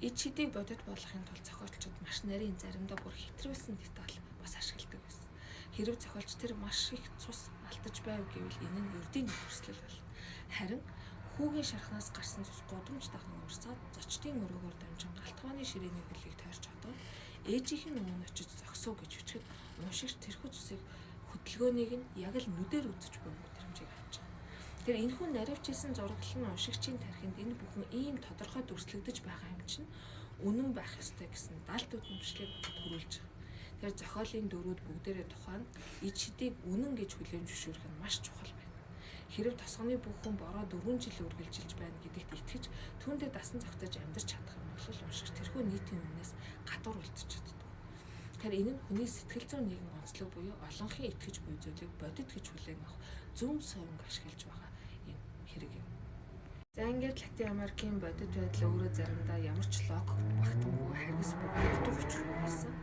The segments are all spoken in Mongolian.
Эд шидийг бодит болгохын тулд зохиолчид маш нарийн заримдаа бүр хэтрүүлсэн деталь бас ашигладаг байсан. Хэрв зохиолч тэр маш их цус алдаж байв гэвэл энэ нь ердийн төрслөл болно. Харин хүүгийн шархнаас гарсан цус гудамж дахин урсаад зочдын өрөөгөөр дамжин галтгааны ширээний хөлийг тойрч одоо ээжийнх нь өмнө очиж зогсов гэж үчихэд уншигч тэрхүү цусыг хөдөлгөөнийг нь яг л нүдээр үзэж буй мэдрэмжийг авч байна. Тэр энэхүү наривчилсан зураглал нь уншигчийн тархинд энэ бүхэн ийм тодорхой дүрслэгдэж байгаа юм чинь үнэн байх ёстой гэсэн далд үдмэшлийг төрүүлж байгаа. Тэр зохиолын дөрүүд бүгдээрээ тухайн эд шидийг үнэн гэж хүлээн зөвшөөрөх нь маш чухал байна. Хэрв тосгоны бүх хүн бороо 4 жил үргэлжилж байна гэдэгт итгэж түүндээ дасан зогтож амьдарч чадах юм бол уншигч тэрхүү нийтийн үннээс гадуур үлдэж чаддаг. Тэр энэ нь хүний сэтгэл зүйн нэгэн онцлог буюу олонхын итгэж буй зүйлийг бодит гэж хүлээн авах зөв совинг ашиглаж байгаа юм хэрэг юм. За ингээд Латин Америкийн бодит байдал өөрөө заримдаа ямар ч логик багтангүй харгас бүх утга учиргүй байсан.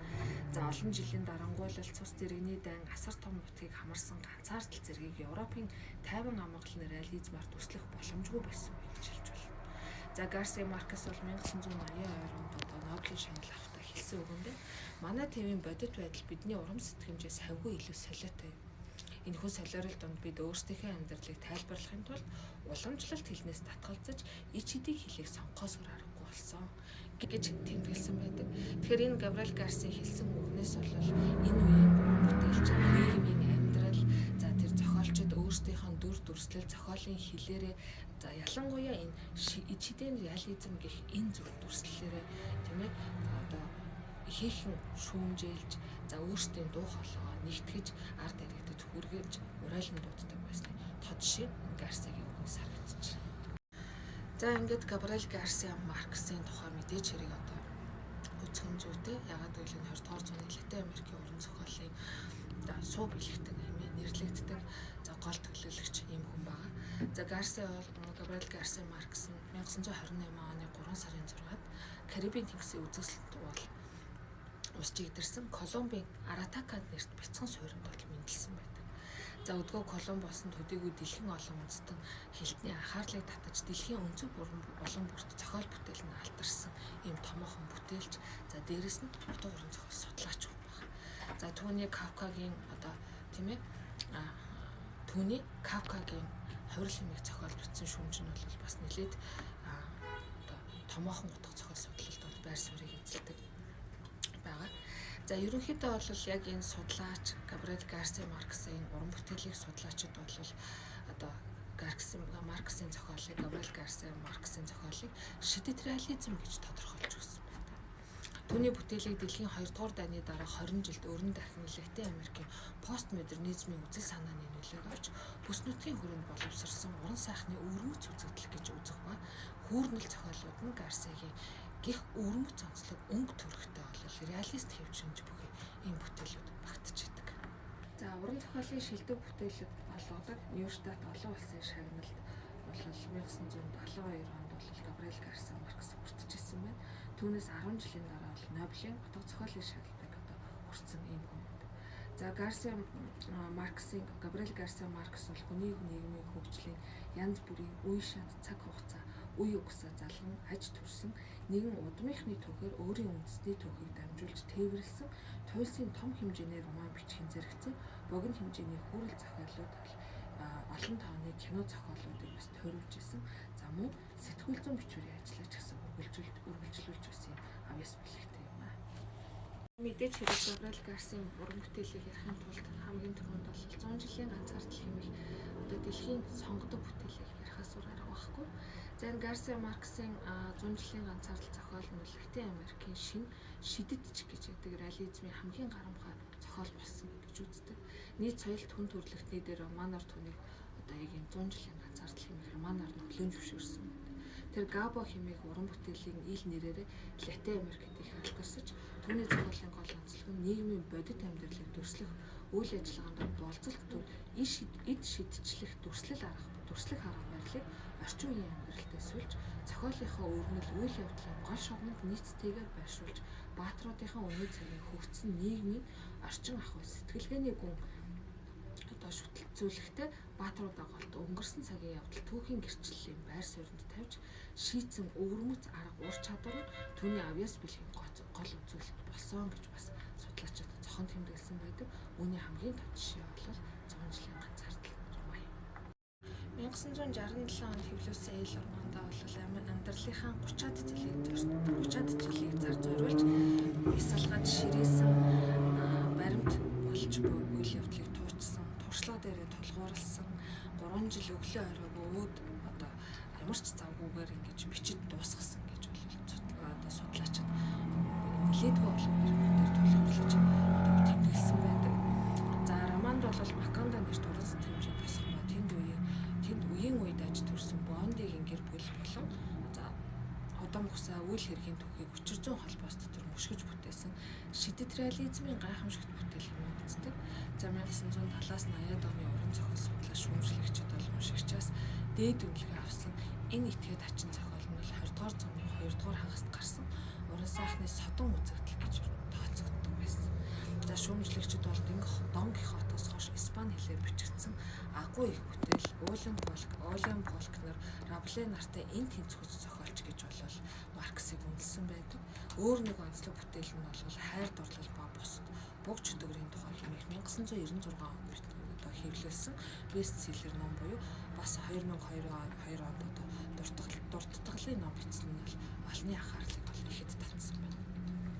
За олон жилийн дарангуйлал цус зэрэгний дан асар том нутгийг хамарсан ганцаардл зэргийг Европын тайван амгалан реализмаар төслөх боломжгүй байсан гэж хэлж байна. За Гарсиа Маркес бол 1980 онд Нобелийн шагнал авахдаа хэлсэн үгэндээ манай төвийн бодит байдал бидний урам сэтгэмжээс хавьгүй илүү солиотой юм. Энэхүү солиорол донд бид өөрсдийнхөө амьдралыг тайлбарлахын тулд уламжлалт хэлнээс татгалзаж эд шидийн хэлийг сонгохоос аргагүй болсон гэж тэмдэглэсэн байдаг. Тэгэхээр энэ Габриэл Гарсиа хэлсэн үгнээс бол энэ үеийн бүтээлч нийгмийн амьдрал за тэр зохиолчид өөрсдийнхөө дүр төрслөл зохиолын хэлээрээ за ялангуяа энэ эд шидийн реализм гэх энэ зүг дүрслэлээрээ тийм ээ одоо ихээхэн шүүмжээлж за өөрсдийн дуу хоолойгоо нэгтгэж ард иргэдэд хүргэж урайлан дууддаг байсан. Тод шиг Гарсиагийн үгнээс харагдаж байна. За ингээд Габриэл Гарсиа Маркесийн тухай мэдээж хэрэг одоо үзэх юм зүйтэй. Ягаад гэвэл энэ 20-р зууны Латин Америкийн уран зохиолын одоо суу бэлэгтэн хэмээн нэрлэгддэг за гол төлөөлөгч ийм хүн байгаа. За Габриэл Гарсиа Маркес нь 1928 оны 3 сарын 6-нд Карибын тэнгисийн үзэсгэлэнт ус чигдэрсэн Колумбийн Аратака нэрт бяцхан суурьнд бол мэндэлсэн байдаг. За өдгөө Колумбос нь төдийгүй дэлхийн олон үндэстэн хэлтний анхаарлыг татаж дэлхийн өнцөг олон бүрт зохиол бүтээл нь алдарсан ийм томоохон бүтээлч за дээрэс нь утга уран зохиол судлаач хүн байна. За түүний Кавкагийн одоо тийм ээ түүний Кавкагийн хувирал хэмээх зохиол бичсэн шүүмж нь бол бас нэлээд одоо томоохон утга зохиол судлалд бол байр суурийг эзэлдэг байгаа. За ерөнхийдөө бол яг энэ судлаач Габриэл Гарсиа Маркесийн уран бүтээлийг судлаачид бол одоо Маркесийн зохиолыг Габриэл Гарсиа Маркесийн зохиолыг шидэт реализм гэж тодорхойлж өгсөн байдаг. Түүний бүтээлийг дэлхийн 2 дугаар дайны дараа 20 жилд өрн дахин Латин Америкийн постмодернизмын үзэл санааны нөлөөг авч бүс нутгийн хүрээнд боловсрсон уран сайхны өвөрмөц үзэгдэл гэж үзэх ба хүүрнэл зохиолууд нь Гарсиагийн гих өвөрмөц онцлог өнгө төрхтэй бол реалист хэмжээнд бүхий ийм бүтээлүүд багтчихдаг. За уран зохиолын шилдэг бүтээлүүд болгодог Ньюштадт олон улсын шагналд бол 1972 онд бол Габриэл Гарсиа Маркес хүртэж ирсэн байна. Түүнээс 10 жилийн дараа бол Нобелийн утга зохиолын шагналыг одоо хүртсэн ийм хүн байдаг. За Габриэл Гарсиа Маркес бол хүний нийгмийн хөгжлийн янз бүрийн үе шат цаг хугацаа үе угсаа залган аж төрсөн нэгэн удмынхны түүхээр өөрийн үндэсний түүхийг дамжуулж тээвэрлсэн туйлсын том хэмжээний роман бичгийн зэрэгцээ богино хэмжээний хүрэл зохиолууд олон тооны кино зохиолуудыг бас тойруулж исэн. За мөн сэтгүүл зүйн бичвэрийн ажиллаж гэсэн үргэлжлүүлж байсан авьяас бэлэгтэй юм аа. Мэдээж хэрэг Габриэл Гарсиа уран бүтээлийг ярихын тулд хамгийн түрүүнд бол 100 жилийн ганцаардл хэмээх одоо дэлхийн сонгодог бүтээлийг ярихаас арга байхгүй. За энэ Гарсиа Маркесийн 100 жилийн ганцаардл зохиол нь Латин Америкийн шинэ шидэтч гэж яддаг реализмын хамгийн гарамхай зохиол болсон гэж үздэг. Нийт соёл түн төрөлхтний дээр романаар түүнийг одоо яг энэ 100 жилийн ганцаардл хэмээх романаар нь хүлээн зөвшөөрсөн байдаг. Тэр Габо хэмээх уран бүтээлийн ил нэрээрээ Латин Америкт их алдарсаж түүний зохиолын гол онцлог нь нийгмийн бодит амьдралыг дүрслэх үйл ажиллагаанд болцолт төв эд шидчлэх дүрслэх арга барилыг орчин үеийн амьдралд төсвөлж зохиолынхоо өргөнөл үйл явдлын гол шугамд нийцтэйгээр байршуулж баатруудынхаа өнөө цагийн хөгжсөн нийгмийн орчин ахуй сэтгэлгээний гүн одоо шүтэлцүүлэхдээ Баатруудаа голд өнгөрсөн цагийн явдал түүхийн гэрчлэлийн байр суурьнд тавьж шийдсэн өвөрмөц арга ур чадвар нь түүний авьяас бэлгийн гол үзүүлэлт болсон гэж бас судлаачид зохон тэмдэглэсэн байдаг. Үүний хамгийн тод жишээ бол 100 жилийн ганцаардал Ромай. 1967 онд хэвлүүлсэн эл Романда бол амьдралынхаа 30-аад жилийг зар зориулж бясалгаж ширээсэн баримт болж буй үйл явдлыг туучсан, туршлага дээрээ тулгуурласан 3 жил өглөө оройгоо өөд одоо ямар ч завгүйгээр ингэж бичиж дуусгасан гэж бол одоо судлаачид нэлээдгүй олон баримтаар тулгуурлаж одоо тэмдэглэсэн байдаг. За романд бол Макондо нэрт уран сэтгэмжийн тосгоноо тэнд үеийн үед аж төрсөн Бондигийн гэр бүл болон за удам хусаа үйл хэргийн түүхийг өчир зүүн холбоос дотор мөшгөж бүтээсэн шидэт реализмын гайхамшигт бүтээл юм үздэг. За 1970-аас 80-аад оны уран зохиол судлаач шүүмжлэгчид бол уншигчаас дээд үнэлгээ авсан энэ этгээд ачин зохиол нь 20-р зууны 2-р хагаст гарсан уран сайхны содон үзэгдэл гэж тооцогддог байсан. За шүүмжлэгчид бол Дон Кихотоос хойш Испани хэлээр бичигдсэн агуу их бүтээл Уильям Фолкнер, Рабле нартай энэ тэнцвэрч зохиолч гэж бол Марксыг үнэлсэн байдаг. Өөр нэг онцлог бүтээл нь бол хайр дурлал ба бусад буг чөтгөрийн тухай хэмээх 1996 онд одоо хэвлүүлсэн бестселлер ном буюу бас 2002 онд одоо дуртгалын ном бичсэн нь бол олонний анхаарлыг ихэд татсан байна.